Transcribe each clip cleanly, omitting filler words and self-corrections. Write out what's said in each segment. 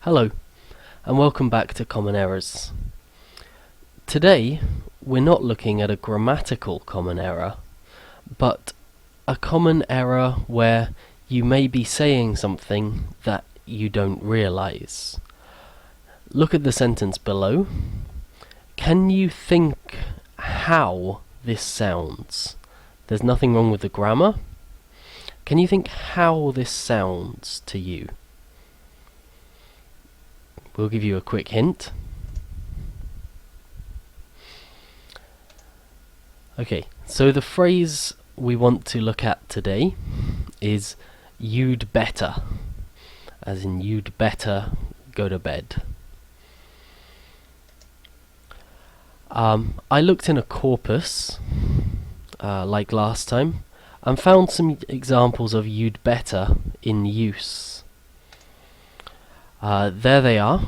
Hello, and welcome back to Common Errors. Today, we're not looking at a grammatical common error, but a common error where you may be saying something that you don't realize. Look at the sentence below. Can you think how this sounds? There's nothing wrong with the grammar. Can you think how this sounds to you? We'll give you a quick hint. Okay, so the phrase we want to look at today is you'd better, as in you'd better go to bed. I looked in a corpus, like last time, and found some examples of you'd better in use. There they are.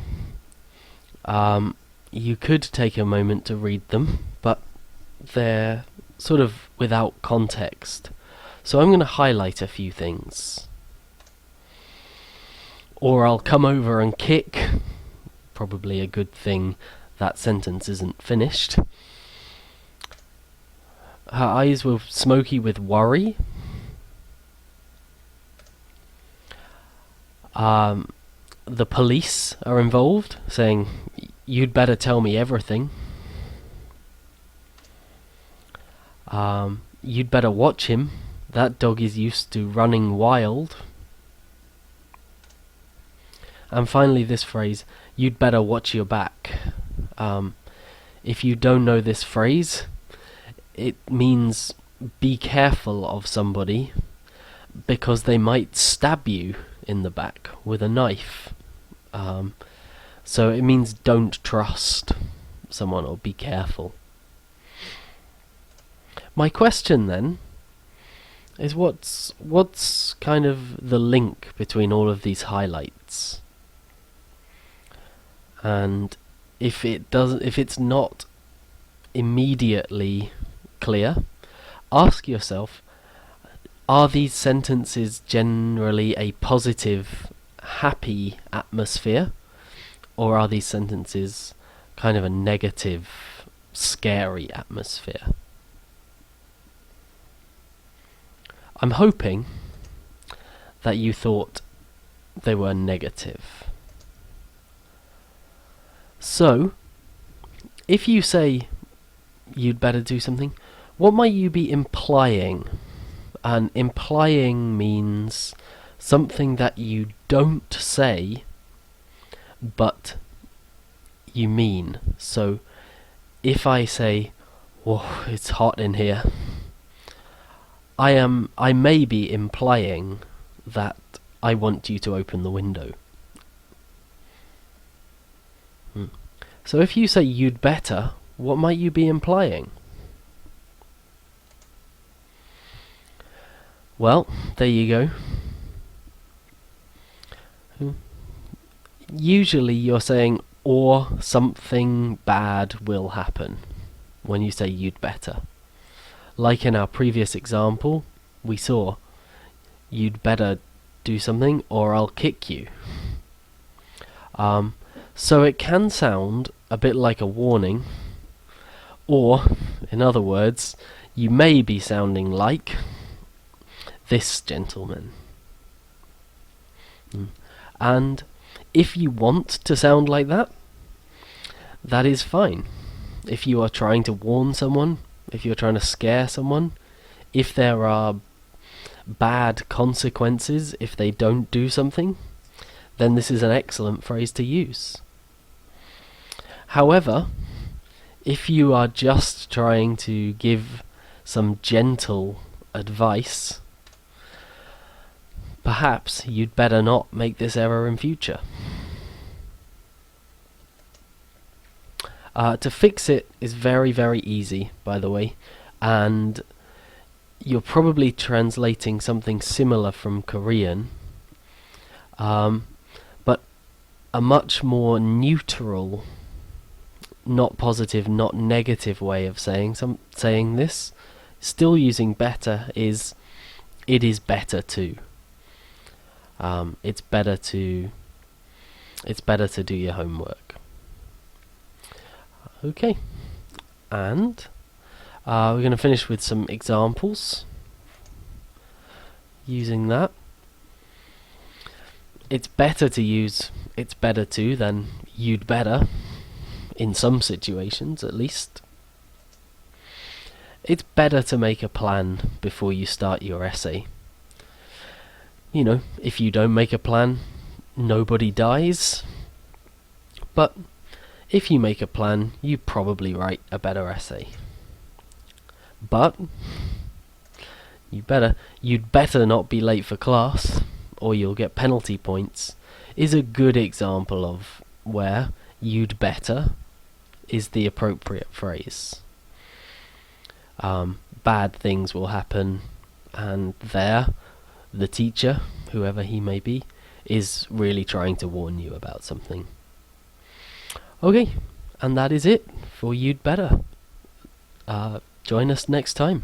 You could take a moment to read them, but they're sort of without context. So I'm going to highlight a few things. Or I'll come over and kick. Probably a good thing that sentence isn't finished. Her eyes were smoky with worry. The police are involved, saying, you'd better tell me everything. You'd better watch him. That dog is used to running wild. And finally this phrase, you'd better watch your back. If you don't know this phrase, it means be careful of somebody because they might stab you in the back with a knife. So it means don't trust someone or be careful. My question then is what's kind of the link between all of these highlights? And if it's not immediately clear, ask yourself, are these sentences generally a positive, happy atmosphere, or are these sentences kind of a negative, scary atmosphere? I'm hoping that you thought they were negative. So, if you say you'd better do something, what might you be implying? And implying means something that you don't say, but you mean. So, if I say, "Whoa, it's hot in here," I may be implying that I want you to open the window. So if you say you'd better, what might you be implying? Well, there you go. Usually you're saying, or something bad will happen when you say you'd better. Like in our previous example, we saw, you'd better do something or I'll kick you. So it can sound a bit like a warning, or, in other words, you may be sounding like this gentleman. And if you want to sound like that, that is fine. If you are trying to warn someone, if you're trying to scare someone, if there are bad consequences if they don't do something, then this is an excellent phrase to use. However, if you are just trying to give some gentle advice, perhaps you'd better not make this error in future. To fix it is very, very easy, by the way, and you're probably translating something similar from Korean, but a much more neutral, not positive, not negative way of saying this, still using better, is it is better to. It's better to It's better to do your homework. Okay, and we're going to finish with some examples using that. It's better to use it's better to than you'd better, in some situations at least. It's better to make a plan before you start your essay. You know, if you don't make a plan, nobody dies. But if you make a plan, you probably write a better essay. But you'd better not be late for class, or you'll get penalty points, is a good example of where you'd better is the appropriate phrase. Bad things will happen, and the teacher, whoever he may be, is really trying to warn you about something. Okay, and that is it for You'd Better. Join us next time.